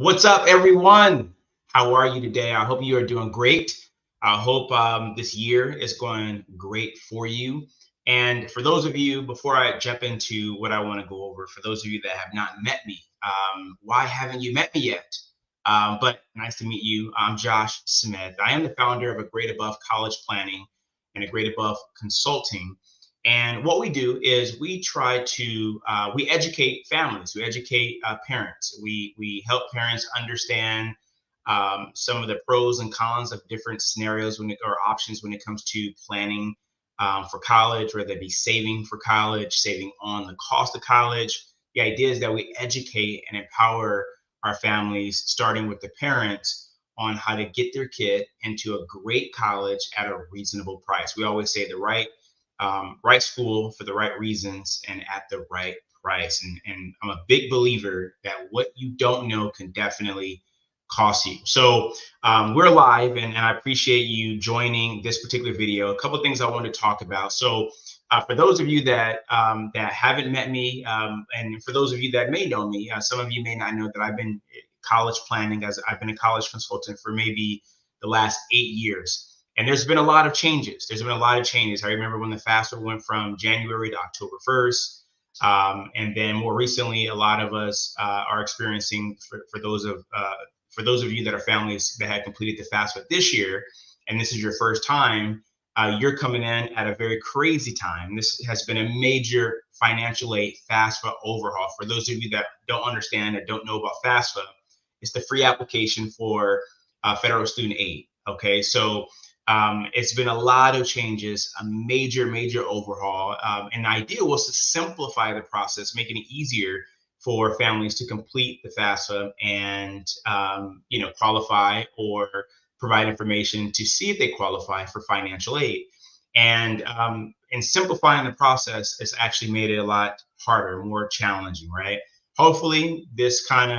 What's up, everyone? How are you today? I hope you are doing great. I hope this year is going great for you. And for those of you, before I jump into what I want to go over, for those of you that have not met me, why haven't you met me yet? But nice to meet you. I'm Josh Smith. I am the founder of a Great Above College Planning and a Great Above Consulting. And what we do is we try to we educate families, we educate parents, we help parents understand some of the pros and cons of different scenarios or options when it comes to planning for college, whether it be saving for college, saving on the cost of college. The idea is that we educate and empower our families, starting with the parents, on how to get their kid into a great college at a reasonable price. We always say the right school for the right reasons and at the right price. And I'm a big believer that what you don't know can definitely cost you. So we're live, and I appreciate you joining this particular video. A couple of things I want to talk about. So for those of you that haven't met me, and for those of you that may know me, some of you may not know that I've been college planning, as I've been a college consultant for maybe the last 8 years. And there's been a lot of changes. There's been a lot of changes. I remember when the FAFSA went from January to October 1st. And then more recently, a lot of us are experiencing, for those of you that are families that had completed the FAFSA this year, and this is your first time, you're coming in at a very crazy time. This has been a major financial aid FAFSA overhaul. For those of you that don't understand and don't know about FAFSA, it's the free application for federal student aid. Okay, so it's been a lot of changes, a major overhaul. And the idea was to simplify the process, making it easier for families to complete the FAFSA and qualify or provide information to see if they qualify for financial aid. And in simplifying the process, it's actually made it a lot harder, more challenging, right? Hopefully, this kind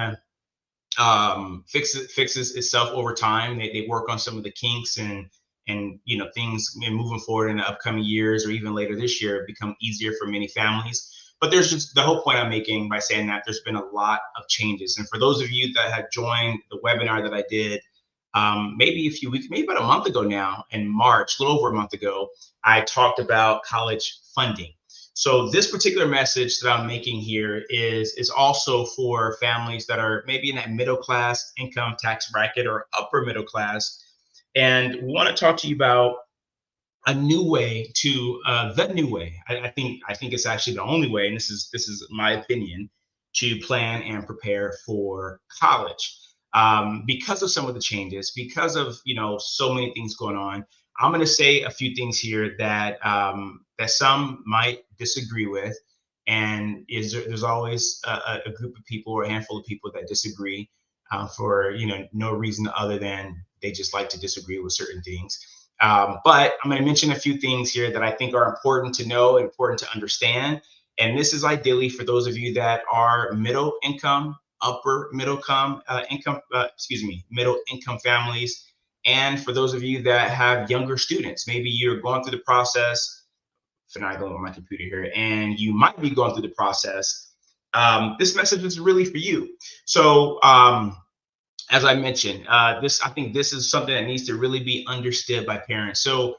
of fixes itself over time. They work on some of the kinks and things moving forward in the upcoming years or even later this year become easier for many families. But there's just the whole point I'm making by saying that there's been a lot of changes. And for those of you that have joined the webinar that I did maybe a few weeks, maybe about a month ago now, in March, a little over a month ago, I talked about college funding. So this particular message that I'm making here is also for families that are maybe in that middle class income tax bracket or upper middle class. And we want to talk to you about a new way to the new way. I think it's actually the only way, and this is my opinion, to plan and prepare for college. Because of some of the changes, because of so many things going on, I'm going to say a few things here that some might disagree with, and there's always a group of people or a handful of people that disagree for no reason other than they just like to disagree with certain things. But I'm going to mention a few things here that I think are important to know, important to understand. And this is ideally for those of you that are middle income, middle income families. And for those of you that have younger students, maybe you're going through the process. Finagling on my computer here, and you might be going through the process. This message is really for you. So, as I mentioned, I think this is something that needs to really be understood by parents. So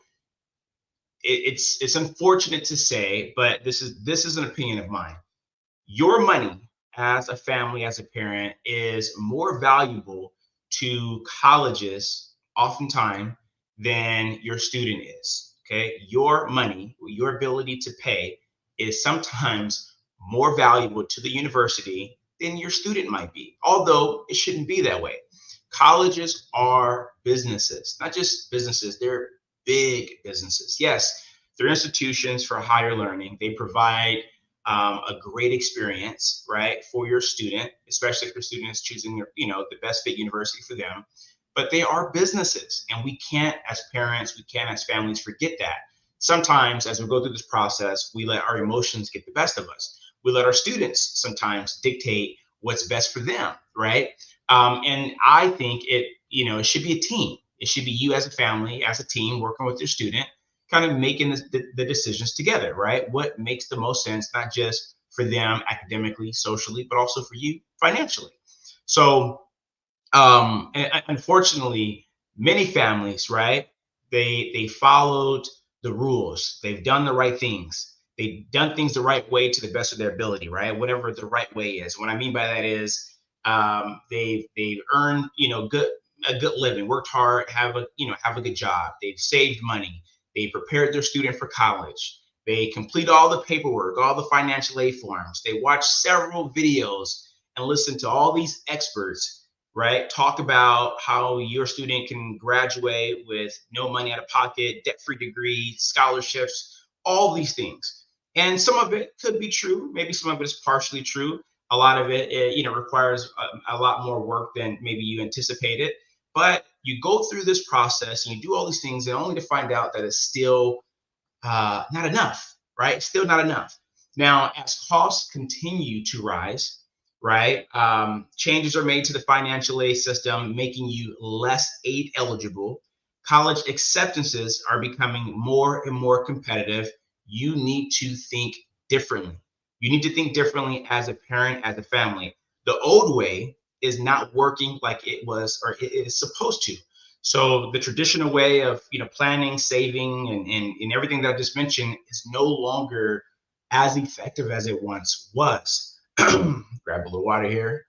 it's unfortunate to say, but this is an opinion of mine. Your money as a family, as a parent, is more valuable to colleges oftentimes than your student is. Okay, your money, your ability to pay, is sometimes more valuable to the university than your student might be, although it shouldn't be that way. Colleges are businesses, not just businesses, they're big businesses. Yes, they're institutions for higher learning. They provide a great experience, right, for your student, especially if your student is choosing the best fit university for them. But they are businesses, and we can't, as parents, we can't, as families, forget that. Sometimes, as we go through this process, we let our emotions get the best of us. We let our students sometimes dictate what's best for them, right? And I think it should be a team. It should be you as a family, as a team, working with your student, kind of making the decisions together, right? What makes the most sense, not just for them academically, socially, but also for you financially. So And unfortunately, many families, right? They followed the rules. They've done the right things. They've done things the right way to the best of their ability, right? Whatever the right way is. What I mean by that is they've earned a good living, worked hard, have a good job. They've saved money. They prepared their student for college. They complete all the paperwork, all the financial aid forms. They watch several videos and listen to all these experts, right? Talk about how your student can graduate with no money out of pocket, debt-free degree, scholarships, all these things. And some of it could be true. Maybe some of it is partially true. A lot of it requires a lot more work than maybe you anticipated. But you go through this process and you do all these things, and only to find out that it's still not enough, right? Still not enough. Now, as costs continue to rise, right, changes are made to the financial aid system, making you less aid eligible. College acceptances are becoming more and more competitive. You need to think differently. You need to think differently as a parent, as a family. The old way is not working like it was or it is supposed to. So the traditional way of planning, saving, and everything that I just mentioned is no longer as effective as it once was. Grab a little water here.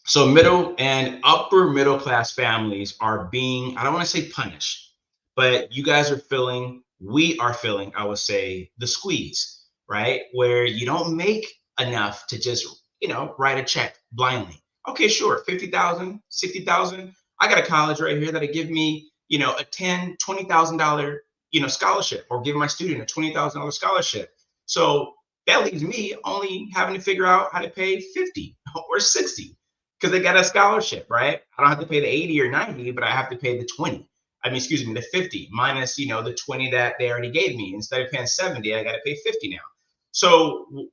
So middle and upper middle class families are being, I don't want to say punished, but you guys are feeling, we are feeling, I would say, the squeeze, right? Where you don't make enough to just, write a check blindly. Okay, sure, 50,000, 60,000. I got a college right here that'll give me, a $20,000, scholarship, or give my student a $20,000 scholarship. So that leaves me only having to figure out how to pay 50 or 60 because they got a scholarship, right? I don't have to pay the 80 or 90, but I have to pay the 20. I mean, excuse me, the 50 minus, the 20 that they already gave me. Instead of paying 70, I got to pay 50 now. So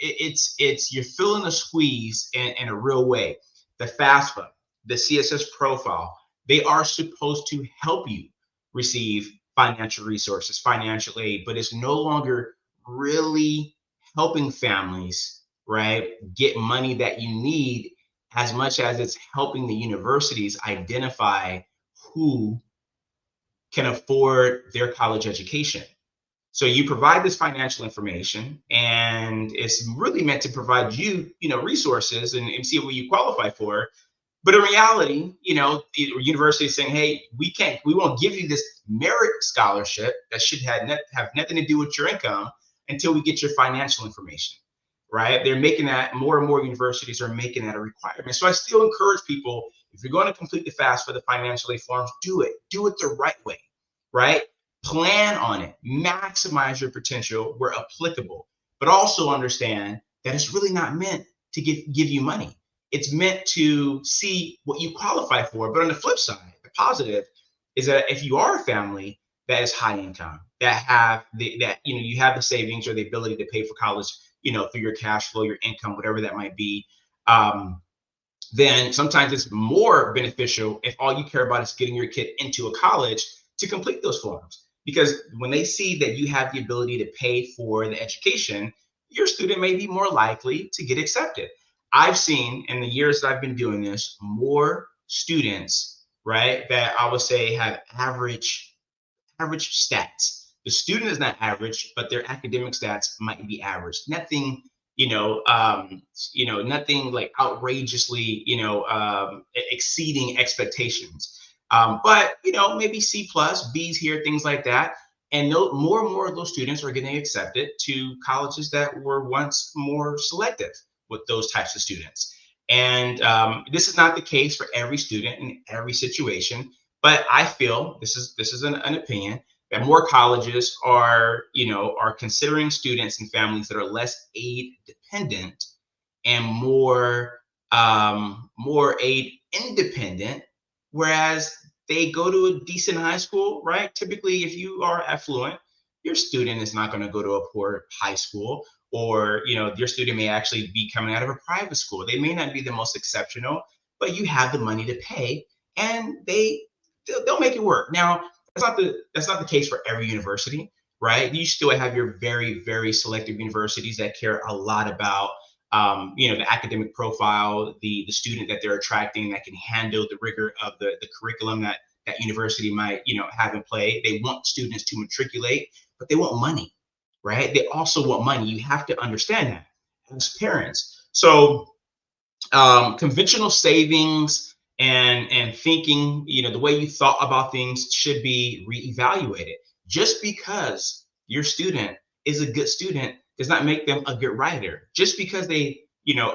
it's you're feeling the squeeze in a real way. The FAFSA, the CSS profile, they are supposed to help you receive financial resources, financial aid, but it's no longer really helping families, right, get money that you need as much as it's helping the universities identify who can afford their college education. So you provide this financial information, and it's really meant to provide you, resources and see what you qualify for. But in reality, the university is saying, hey, we won't give you this merit scholarship that should have nothing to do with your income until we get your financial information, right? They're making that, more and more universities are making that a requirement. So I still encourage people, if you're going to complete the FAFSA for the financial aid forms, do it the right way, right? Plan on it, maximize your potential where applicable, but also understand that it's really not meant to give you money. It's meant to see what you qualify for. But on the flip side, the positive is that if you are a family that is high income, that have you have the savings or the ability to pay for college, through your cash flow, your income, whatever that might be, then sometimes it's more beneficial if all you care about is getting your kid into a college to complete those forms. Because when they see that you have the ability to pay for the education, your student may be more likely to get accepted. I've seen in the years that I've been doing this, more students, right, that I would say have average stats. The student is not average, but their academic stats might be average. Nothing, nothing like outrageously, exceeding expectations. But maybe C plus, B's here, things like that. And more and more of those students are getting accepted to colleges that were once more selective with those types of students. And this is not the case for every student in every situation, but I feel this is an opinion that more colleges are considering students and families that are less aid dependent and more aid independent, whereas they go to a decent high school, right? Typically, if you are affluent, your student is not going to go to a poor high school, or your student may actually be coming out of a private school. They may not be the most exceptional, but you have the money to pay, and they'll make it work. Now, that's not the case for every university, right? You still have your very, very selective universities that care a lot about the academic profile, the student that they're attracting that can handle the rigor of the curriculum that university might, have in play. They want students to matriculate, but they want money, right? They also want money. You have to understand that as parents. So conventional savings and thinking, the way you thought about things should be reevaluated. Just because your student is a good student does not make them a good writer. Just because they,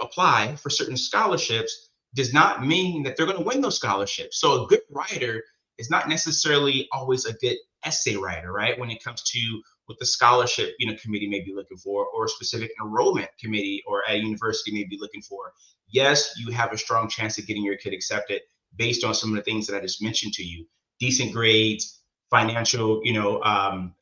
apply for certain scholarships does not mean that they're going to win those scholarships. So a good writer is not necessarily always a good essay writer, right? When it comes to what the scholarship, committee may be looking for, or a specific enrollment committee or a university may be looking for. Yes, you have a strong chance of getting your kid accepted based on some of the things that I just mentioned to you: decent grades, financial,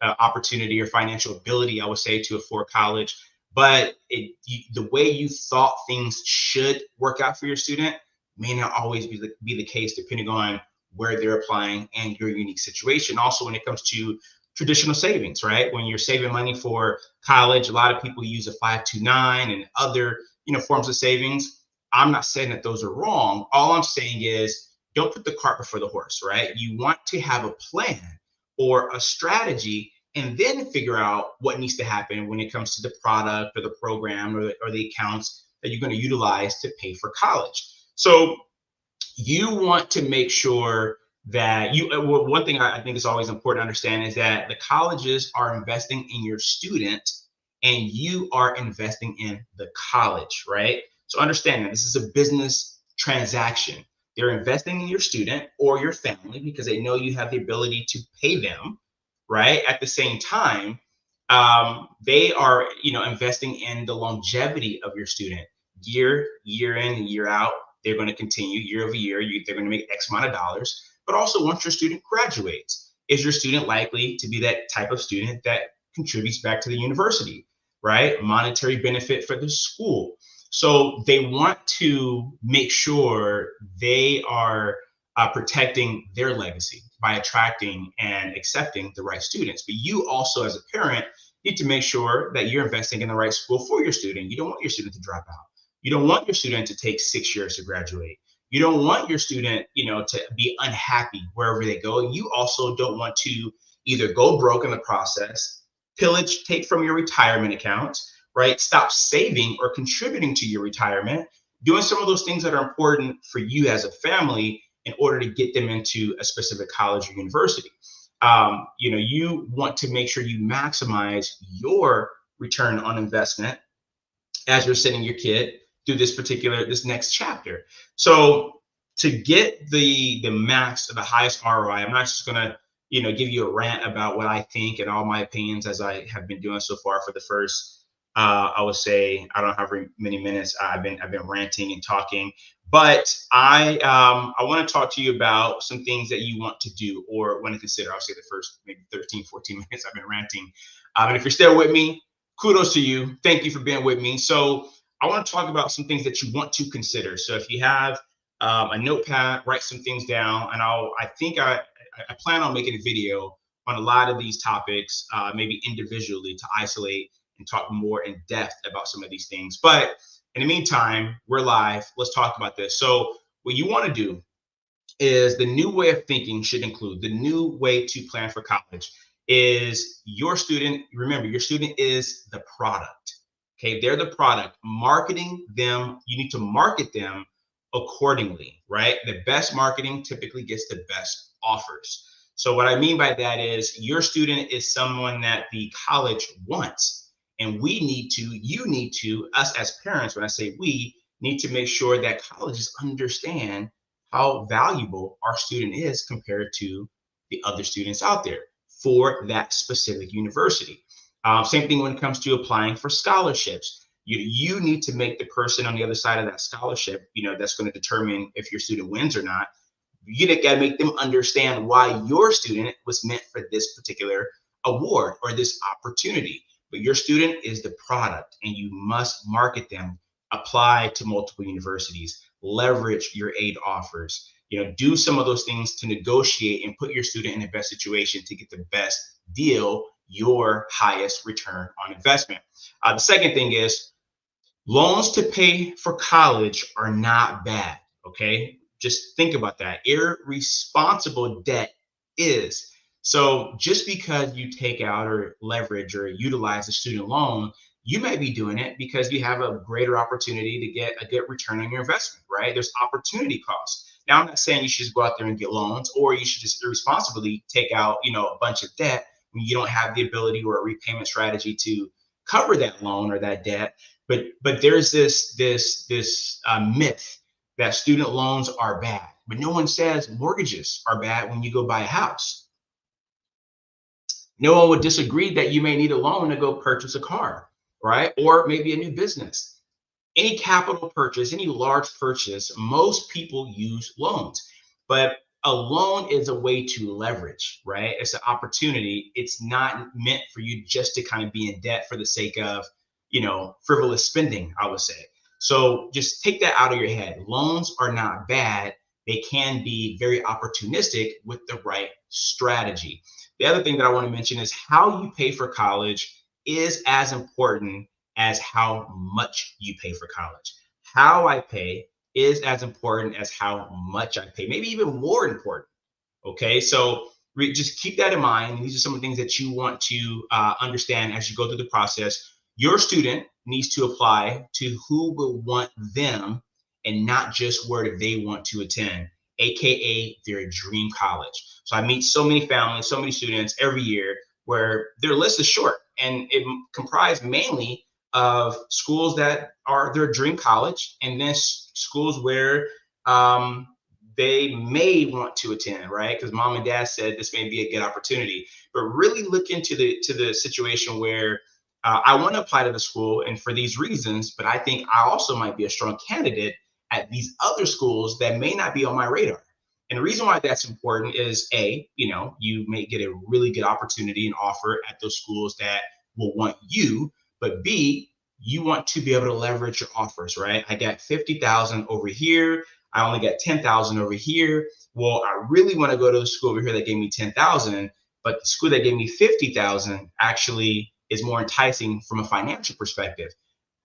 opportunity or financial ability, I would say, to afford college. But the way you thought things should work out for your student may not always be the case, depending on where they're applying and your unique situation. Also, when it comes to traditional savings, right? When you're saving money for college, a lot of people use a 529 and other, forms of savings. I'm not saying that those are wrong. All I'm saying is don't put the cart before the horse, right? You want to have a plan or a strategy and then figure out what needs to happen when it comes to the product or the program or the accounts that you're going to utilize to pay for college. So you want to make sure that one thing I think is always important to understand is that the colleges are investing in your student and you are investing in the college, right? So understand that this is a business transaction. They're investing in your student or your family because they know you have the ability to pay them, right? At the same time, they are, investing in the longevity of your student. Year in and year out, they're going to continue year over year. They're going to make X amount of dollars. But also, once your student graduates, is your student likely to be that type of student that contributes back to the university, right? Monetary benefit for the school. So they want to make sure they are protecting their legacy by attracting and accepting the right students. But you also, as a parent, need to make sure that you're investing in the right school for your student. You don't want your student to drop out. You don't want your student to take 6 years to graduate. You don't want your student, to be unhappy wherever they go. And you also don't want to either go broke in the process, pillage, take from your retirement account, right? Stop saving or contributing to your retirement, doing some of those things that are important for you as a family in order to get them into a specific college or university. You want to make sure you maximize your return on investment as you're sending your kid through this next chapter. So to get the max or the highest ROI, I'm not just gonna, give you a rant about what I think and all my opinions as I have been doing so far for the first, I would say, I don't know how many minutes I've been ranting and talking, but I want to talk to you about some things that you want to do or want to consider. I'll say the first maybe 13, 14 minutes I've been ranting. And if you're still with me, kudos to you. Thank you for being with me. So I want to talk about some things that you want to consider. So if you have a notepad, write some things down, and I plan on making a video on a lot of these topics, maybe individually to isolate and talk more in depth about some of these things. But in the meantime, we're live. Let's talk about this. So what you want to do is the new way of thinking should include the new way to plan for college is your student. Remember, your student is the product. Okay, they're the product. Marketing them, you need to market them accordingly, right? The best marketing typically gets the best offers. So what I mean by that is your student is someone that the college wants. And you need to, us as parents, when I say we, need to make sure that colleges understand how valuable our student is compared to the other students out there for that specific university. Same thing when it comes to applying for scholarships. You need to make the person on the other side of that scholarship, that's going to determine if your student wins or not. You got to make them understand why your student was meant for this particular award or this opportunity. But your student is the product, and you must market them. Apply to multiple universities, leverage your aid offers, do some of those things to negotiate and put your student in the best situation to get the best deal, your highest return on investment. The second thing is Loans to pay for college are not bad, okay? Just think about that. Irresponsible debt is. So just because you take out or leverage or utilize a student loan, you may be doing it because you have a greater opportunity to get a good return on your investment, right? There's opportunity costs. Now, I'm not saying you should just go out there and get loans, or you should just irresponsibly take out, a bunch of debt when you don't have the ability or a repayment strategy to cover that loan or that debt. But there's this myth that student loans are bad, but no one says mortgages are bad when you go buy a house. No one would disagree that you may need a loan to go purchase a car, right? Or maybe a new business. Any capital purchase, any large purchase, most people use loans. But a loan is a way to leverage, right? It's an opportunity. It's not meant for you just to kind of be in debt for the sake of, frivolous spending, I would say. So just take that out of your head. Loans are not bad. They can be very opportunistic with the right strategy. The other thing that I want to mention is how you pay for college is as important as how much you pay for college. How I pay is as important as how much I pay, maybe even more important. Okay, so just keep that in mind. These are some of the things that you want to understand as you go through the process. Your student needs to apply to who will want them and not just where do they want to attend, AKA their dream college. So I meet so many families, so many students every year where their list is short and it comprised mainly of schools that are their dream college and then schools where um, they may want to attend, right? Because mom and dad said this may be a good opportunity. But really look into the situation where I want to apply to the school, and for these reasons. But I think I also might be a strong candidate at these other schools that may not be on my radar. And the reason why that's important is A, you may get a really good opportunity and offer at those schools that will want you, but B, you want to be able to leverage your offers, right? I got 50,000 over here. I only got 10,000 over here. Well, I really want to go to the school over here that gave me 10,000, but the school that gave me 50,000 actually is more enticing from a financial perspective.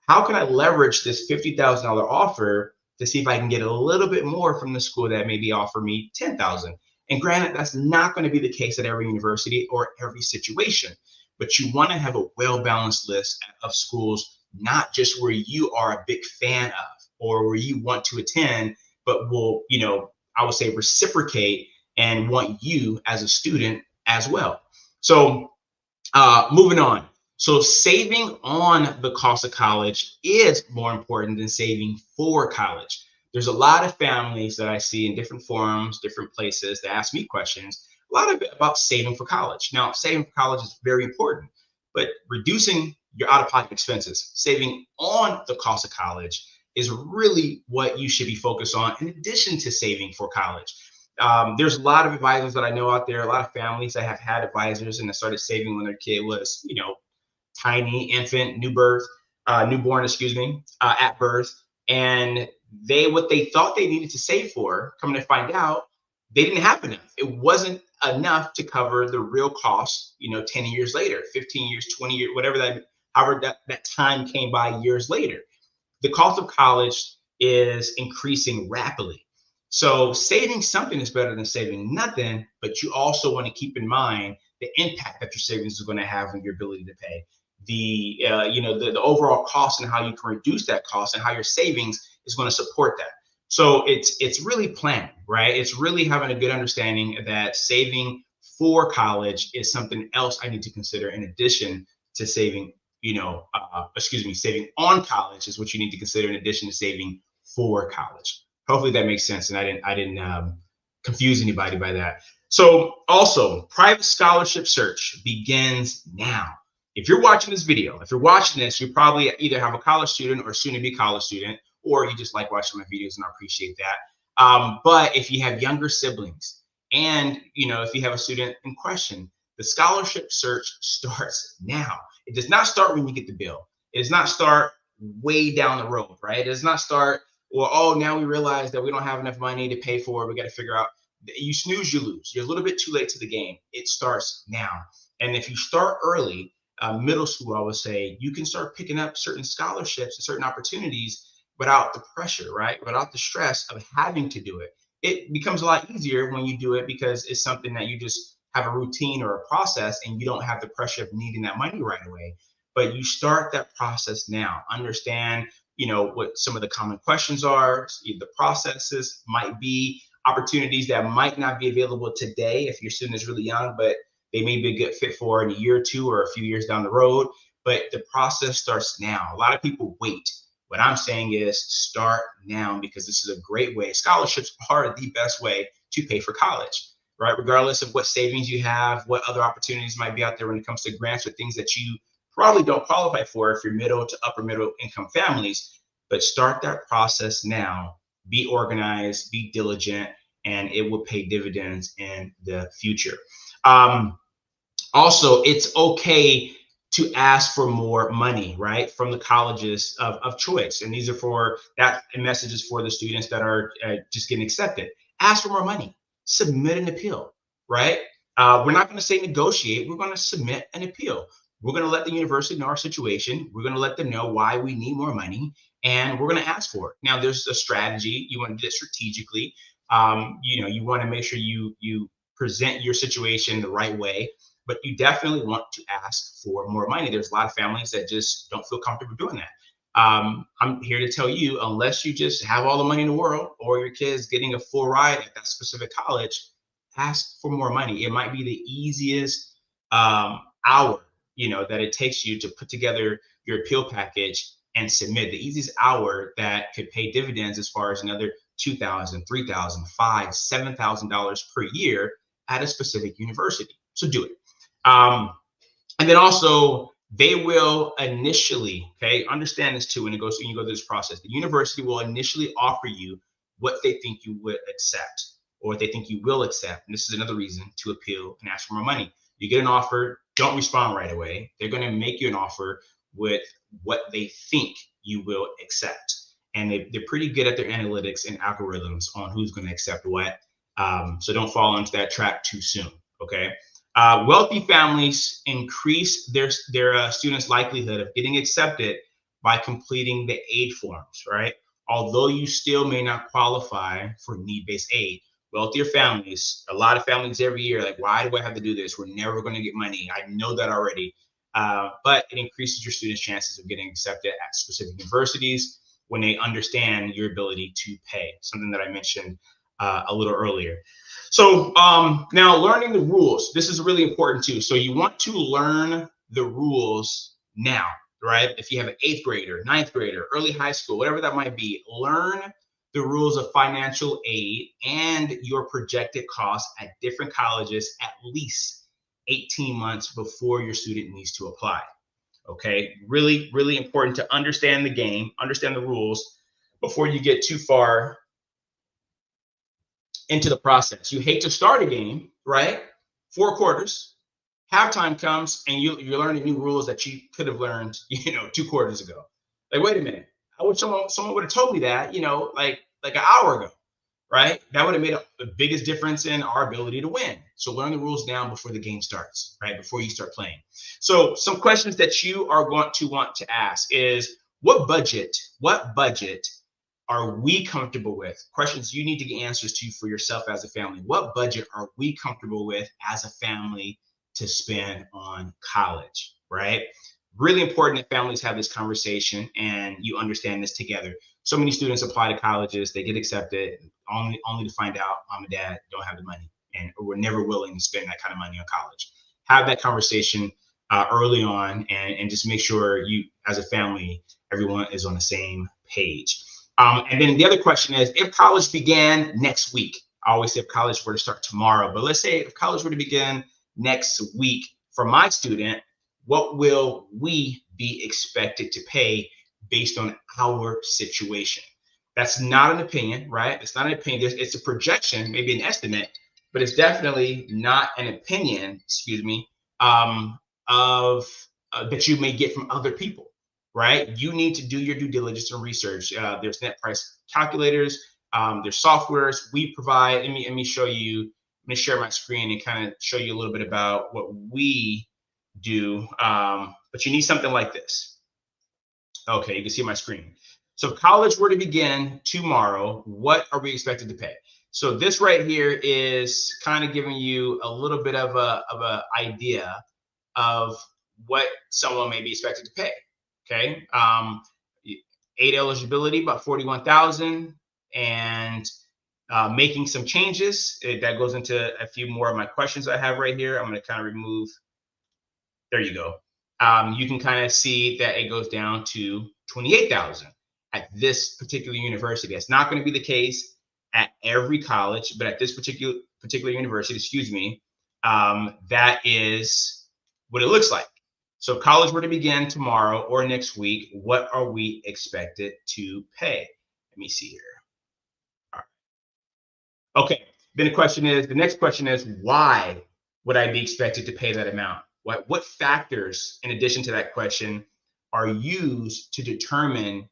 How can I leverage this $50,000 offer to see if I can get a little bit more from the school that maybe offer me 10,000? And granted, that's not going to be the case at every university or every situation, but you want to have a well-balanced list of schools, not just where you are a big fan of or where you want to attend, but will, I would say reciprocate and want you as a student as well. So moving on. So saving on the cost of college is more important than saving for college. There's a lot of families that I see in different forums, different places that ask me questions, a lot of it about saving for college. Now, saving for college is very important, but reducing your out-of-pocket expenses, saving on the cost of college is really what you should be focused on in addition to saving for college. There's a lot of advisors that I know out there, a lot of families that have had advisors and that started saving when their kid was, tiny, infant, newborn, excuse me, at birth. And what they thought they needed to save for, coming to find out, they didn't have enough. It wasn't enough to cover the real cost, 10 years later, 15 years, 20 years, however that time came by years later. The cost of college is increasing rapidly. So saving something is better than saving nothing, but you also want to keep in mind the impact that your savings is going to have on your ability to pay. The overall cost and how you can reduce that cost and how your savings is going to support that. So it's really planning, right? It's really having a good understanding that saving for college is something else I need to consider in addition to saving saving on college is what you need to consider in addition to saving for college. Hopefully that makes sense, and I didn't confuse anybody by that. So also, private scholarship search begins now. If you're watching this video, if you're watching this, you probably either have a college student or soon to be college student, or you just like watching my videos, and I appreciate that. But if you have younger siblings, and if you have a student in question, the scholarship search starts now. It does not start when you get the bill. It does not start way down the road, right? It does not start, well, oh, now we realize that we don't have enough money to pay for it. We got to figure out. You snooze, you lose. You're a little bit too late to the game. It starts now. And if you start early, middle school, I would say you can start picking up certain scholarships and certain opportunities without the pressure, right? Without the stress of having to do it. It becomes a lot easier when you do it because it's something that you just have a routine or a process and you don't have the pressure of needing that money right away. But you start that process now. Understand, what some of the common questions are, the processes might be, opportunities that might not be available today if your student is really young, but they may be a good fit for in a year or two or a few years down the road. But the process starts now. A lot of people wait. What I'm saying is start now, because this is a great way. Scholarships are the best way to pay for college, right? Regardless of what savings you have, what other opportunities might be out there when it comes to grants or things that you probably don't qualify for if you're middle to upper middle income families. But start that process now. Be organized, be diligent, and it will pay dividends in the future. Also, it's okay to ask for more money, right, from the colleges of choice. And these are for that messages for the students that are just getting accepted. Ask for more money, submit an appeal, right? We're not going to say negotiate, we're going to submit an appeal. We're going to let the university know our situation. We're going to let them know why we need more money, and we're going to ask for it. Now, there's a strategy. You want to do it strategically. You want to make sure you present your situation the right way, but you definitely want to ask for more money. There's a lot of families that just don't feel comfortable doing that. I'm here to tell you, unless you just have all the money in the world or your kid's getting a full ride at that specific college, ask for more money. It might be the easiest hour, that it takes you to put together your appeal package and submit. The easiest hour that could pay dividends as far as another $2,000, $3,000, $5,000, $7,000 per year at a specific university. So do it. And then also, they will initially, okay, understand this too when you go through this process. The university will initially offer you what they think you would accept or what they think you will accept. And this is another reason to appeal and ask for more money. You get an offer, don't respond right away. They're going to make you an offer with what they think you will accept. And they're pretty good at their analytics and algorithms on who's going to accept what. So don't fall into that trap too soon, okay? Wealthy families increase their students' likelihood of getting accepted by completing the aid forms, right? Although you still may not qualify for need-based aid. Wealthier families, a lot of families every year, like, why do I have to do this? We're never going to get money. I know that already. But it increases your students' chances of getting accepted at specific universities when they understand your ability to pay, something that I mentioned a little earlier. So now learning the rules, this is really important too. So you want to learn the rules now, right? If you have an 8th grader, 9th grader, early high school, whatever that might be, learn the rules of financial aid and your projected costs at different colleges at least 18 months before your student needs to apply. Okay, really, really important to understand the game, understand the rules before you get too far into the process. You hate to start a game, right? 4 quarters, halftime comes, and you're learning new rules that you could have learned, 2 quarters ago. Like, wait a minute, I wish someone would have told me that, like an hour ago, right? That would have made the biggest difference in our ability to win. So learn the rules now before the game starts, right? Before you start playing. So some questions that you are going to want to ask is, what budget are we comfortable with? Questions you need to get answers to for yourself as a family. What budget are we comfortable with as a family to spend on college, right? Really important that families have this conversation and you understand this together. So many students apply to colleges, they get accepted, only to find out mom and dad don't have the money and we're never willing to spend that kind of money on college. Have that conversation early on and just make sure you, as a family, everyone is on the same page. And then the other question is, if college began next week, I always say if college were to start tomorrow, but let's say if college were to begin next week for my student, what will we be expected to pay based on our situation? That's not an opinion, right? It's not an opinion. It's a projection, maybe an estimate, but it's definitely not an opinion, of that you may get from other people. Right? You need to do your due diligence and research. There's net price calculators. There's softwares we provide. Let me show you. Let me share my screen and kind of show you a little bit about what we do, but you need something like this. Okay, you can see my screen. So if college were to begin tomorrow, what are we expected to pay? So this right here is kind of giving you a little bit of a idea of what someone may be expected to pay. Okay, aid eligibility about 41,000, and making some changes. That goes into a few more of my questions I have right here. I'm going to kind of remove. There you go. You can kind of see that it goes down to 28,000 at this particular university. That's not going to be the case at every college, but at this particular university, excuse me, that is what it looks like. So if college were to begin tomorrow or next week, what are we expected to pay? Let me see here. All right. Okay. Then the next question is, why would I be expected to pay that amount? What factors, in addition to that question, are used to determine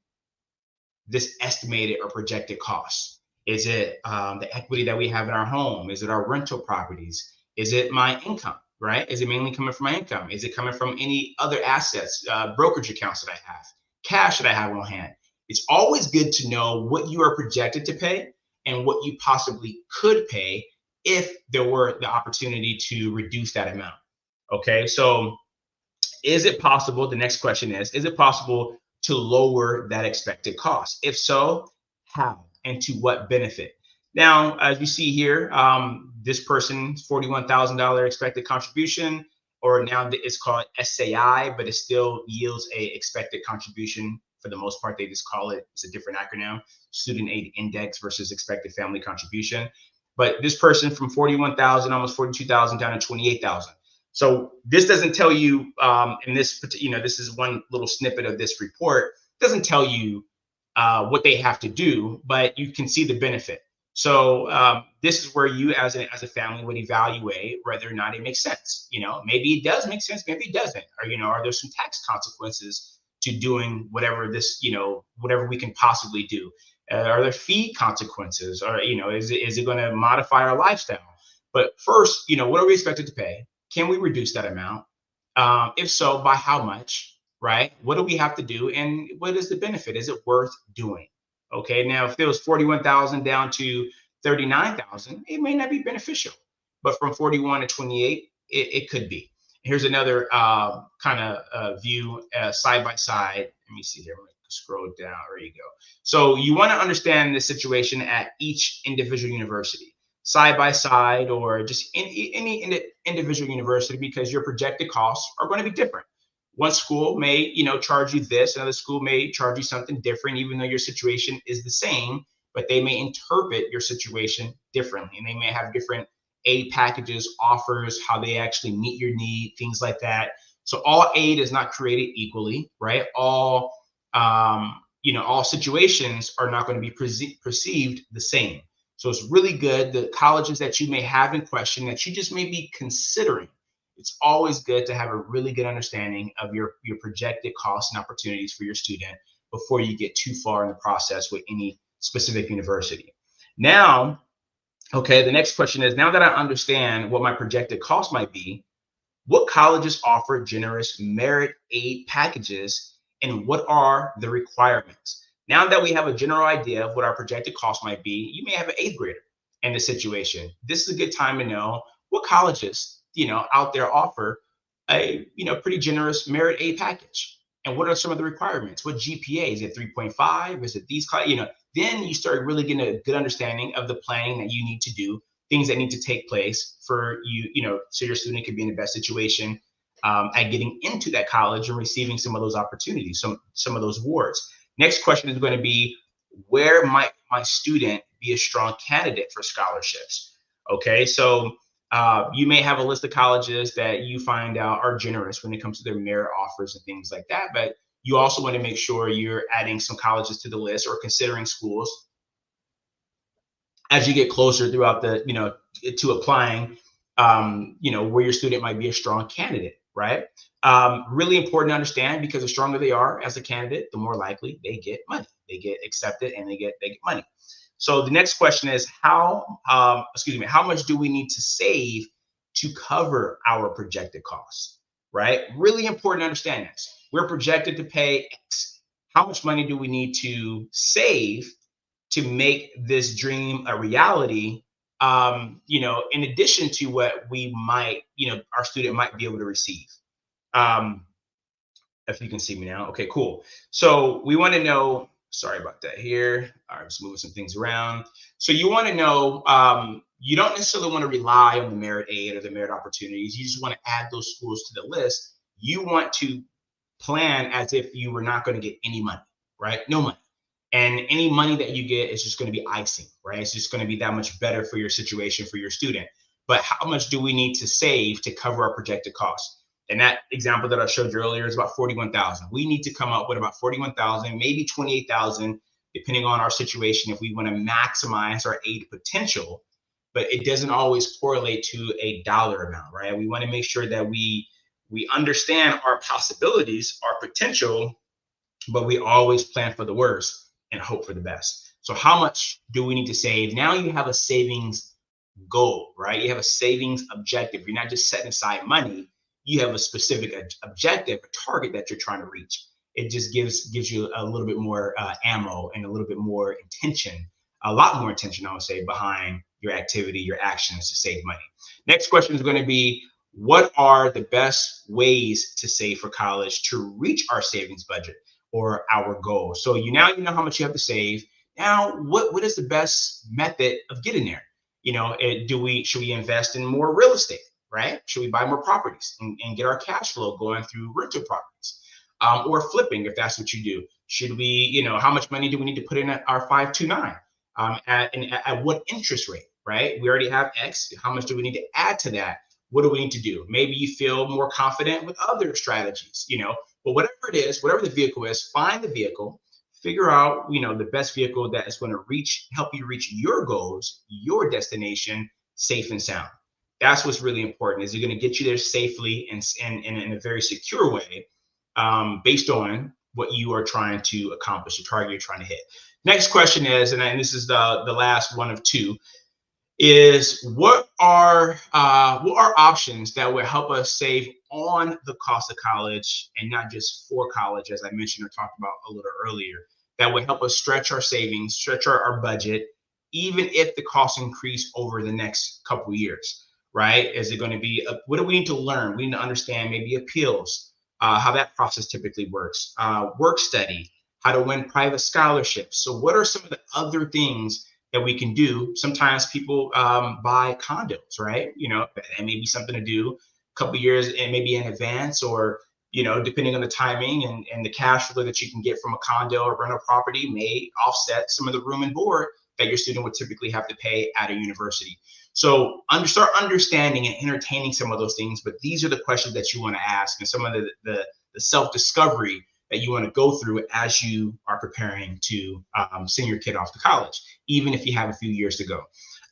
this estimated or projected cost? Is it the equity that we have in our home? Is it our rental properties? Is it my income, right? Is it mainly coming from my income? Is it coming from any other assets, brokerage accounts that I have, cash that I have on hand? It's always good to know what you are projected to pay and what you possibly could pay if there were the opportunity to reduce that amount. Okay, so is it possible? The next question is it possible to lower that expected cost? If so, how and to what benefit? Now, as you see here, this person's $41,000 expected contribution, or now it's called SAI, but it still yields a expected contribution. For the most part, they just call it, it's a different acronym, Student Aid Index versus expected family contribution. But this person from 41,000, almost 42,000 down to 28,000. So this doesn't tell you, in this, this is one little snippet of this report. It doesn't tell you what they have to do, but you can see the benefit. So this is where you, as a family, would evaluate whether or not it makes sense. Maybe it does make sense, maybe it doesn't, or are there some tax consequences to doing whatever whatever we can possibly do? Are there fee consequences, or is it going to modify our lifestyle? But first, what are we expected to pay? Can we reduce that amount? If so, by how much, right? What do we have to do? And what is the benefit? Is it worth doing? Okay, now if there was 41,000 down to 39,000, it may not be beneficial. But from 41 to 28, it could be. Here's another kind of view side by side. Let me see here. I'm going to scroll down. There you go. So you want to understand the situation at each individual university, side by side, or just in any individual university, because your projected costs are going to be different. One school may, charge you this, another school may charge you something different, even though your situation is the same, but they may interpret your situation differently, and they may have different aid packages, offers, how they actually meet your need, things like that. So all aid is not created equally, right? All situations are not going to be perceived the same. So it's really good, the colleges that you may have in question that you just may be considering, it's always good to have a really good understanding of your projected costs and opportunities for your student before you get too far in the process with any specific university. Now, okay, the next question is, now that I understand what my projected cost might be, what colleges offer generous merit aid packages, and what are the requirements? Now that we have a general idea of what our projected cost might be, you may have an eighth grader in this situation. This is a good time to know what colleges, out there offer a, pretty generous merit aid package. And what are some of the requirements? What GPA? Is it 3.5? Is it these, then you start really getting a good understanding of the planning that you need to do, things that need to take place for you, so your student can be in the best situation at getting into that college and receiving some of those opportunities, some of those awards. Next question is going to be, where might my student be a strong candidate for scholarships? Okay, so you may have a list of colleges that you find out are generous when it comes to their merit offers and things like that, but you also want to make sure you're adding some colleges to the list or considering schools as you get closer throughout the, to applying, where your student might be a strong candidate, right? Really important to understand, because the stronger they are as a candidate, the more likely they get money, they get accepted, and they get money. So the next question is, how much do we need to save to cover our projected costs, right? Really important to understand this. We're projected to pay X. How much money do we need to save to make this dream a reality? In addition to what we might, our student might be able to receive. Um, if you can see me now. Okay, cool. So we want to know, sorry about that here. All right, just moving some things around. So you want to know, you don't necessarily want to rely on the merit aid or the merit opportunities. You just want to add those schools to the list. You want to plan as if you were not going to get any money, right? No money. And any money that you get is just going to be icing, right? It's just going to be that much better for your situation, for your student. But how much do we need to save to cover our projected costs? And that example that I showed you earlier is about 41,000. We need to come up with about 41,000, maybe 28,000, depending on our situation, if we want to maximize our aid potential. But it doesn't always correlate to a dollar amount, right? We want to make sure that we understand our possibilities, our potential, but we always plan for the worst and hope for the best. So how much do we need to save? Now you have a savings goal, right? You have a savings objective. You're not just setting aside money. You have a specific objective, a target that you're trying to reach. It just gives you a little bit more ammo and a little bit more intention, a lot more intention, I would say, behind your activity, your actions to save money. Next question is going to be, what are the best ways to save for college to reach our savings budget or our goal? So you know how much you have to save. Now, what is the best method of getting there? Should we invest in more real estate, right? Should we buy more properties and get our cash flow going through rental properties, or flipping if that's what you do? Should we, how much money do we need to put in at our 529? At what interest rate, right? We already have X. How much do we need to add to that? What do we need to do? Maybe you feel more confident with other strategies, but whatever it is, whatever the vehicle is, find the vehicle, figure out, the best vehicle that is going to help you reach your goals, your destination, safe and sound. That's what's really important. Is it going to get you there safely and in a very secure way, based on what you are trying to accomplish, the target you're trying to hit. Next question is, and this is the last one of two, is what are options that will help us save on the cost of college, and not just for college, as I mentioned or talked about a little earlier, that would help us stretch our savings, stretch our budget, even if the costs increase over the next couple of years, right? Is it going to be, what do we need to learn? We need to understand maybe appeals, how that process typically works, work study, how to win private scholarships. So what are some of the other things that we can do? Sometimes people buy condos, right? That may be something to do a couple years and maybe in advance, or depending on the timing and the cash flow that you can get from a condo or rental property may offset some of the room and board that your student would typically have to pay at a university. So start understanding and entertaining some of those things, but these are the questions that you want to ask, and some of the self-discovery that you want to go through as you are preparing to send your kid off to college, even if you have a few years to go.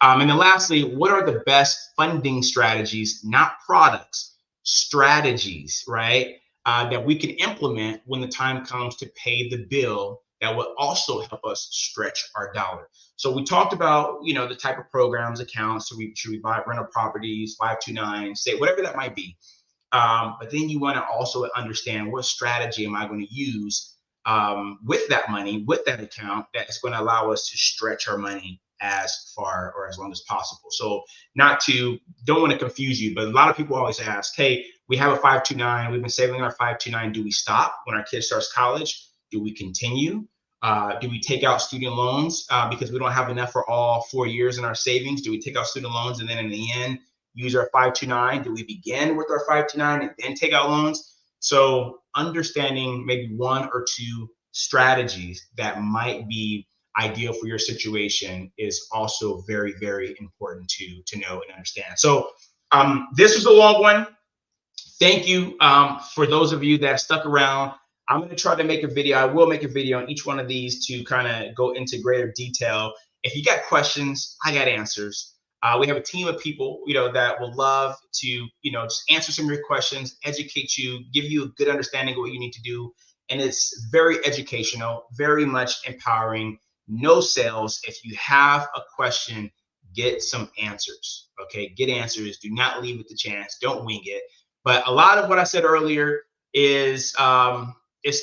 And then lastly, what are the best funding strategies, not products, strategies, right, that we can implement when the time comes to pay the bill that will also help us stretch our dollar? So we talked about, the type of programs, accounts. So should we buy rental properties, 529, say, whatever that might be. But then you want to also understand, what strategy am I going to use with that money, with that account, that is going to allow us to stretch our money as far or as long as possible. So don't want to confuse you, but a lot of people always ask, hey, we have a 529, we've been saving our 529. Do we stop when our kid starts college? Do we continue? Do we take out student loans because we don't have enough for all 4 years in our savings? Do we take out student loans and then in the end use our 529? Do we begin with our 529 and then take out loans? So understanding maybe one or two strategies that might be ideal for your situation is also very, very important to know and understand. So this was a long one. Thank you for those of you that stuck around. I'm going to try to make a video. I will make a video on each one of these to kind of go into greater detail. If you got questions, I got answers. We have a team of people, that will love to, just answer some of your questions, educate you, give you a good understanding of what you need to do. And it's very educational, very much empowering. No sales. If you have a question, get some answers. Okay, get answers. Do not leave it to chance. Don't wing it. But a lot of what I said earlier is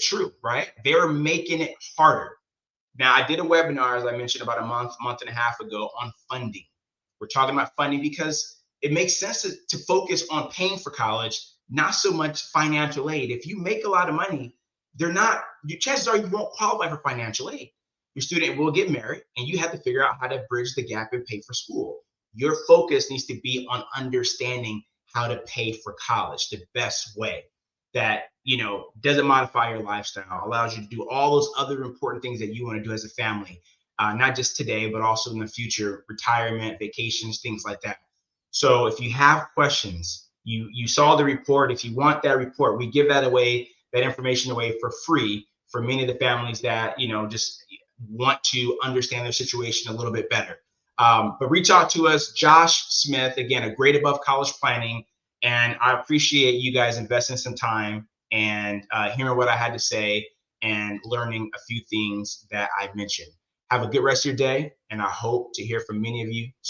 true, right? They're making it harder. Now, I did a webinar, as I mentioned, about a month and a half ago on funding. We're talking about funding because it makes sense to focus on paying for college, not so much financial aid. If you make a lot of money, they're not, your chances are you won't qualify for financial aid. Your student will get married and you have to figure out how to bridge the gap and pay for school. Your focus needs to be on understanding how to pay for college the best way that doesn't modify your lifestyle, allows you to do all those other important things that you want to do as a family, not just today but also in the future, retirement, vacations, things like that. So if you have questions, you saw the report. If you want that report, we give that away, that information away for free for many of the families that just want to understand their situation a little bit better. But reach out to us, Josh Smith, again, a grade above college planning. And I appreciate you guys investing some time and hearing what I had to say and learning a few things that I mentioned. Have a good rest of your day, and I hope to hear from many of you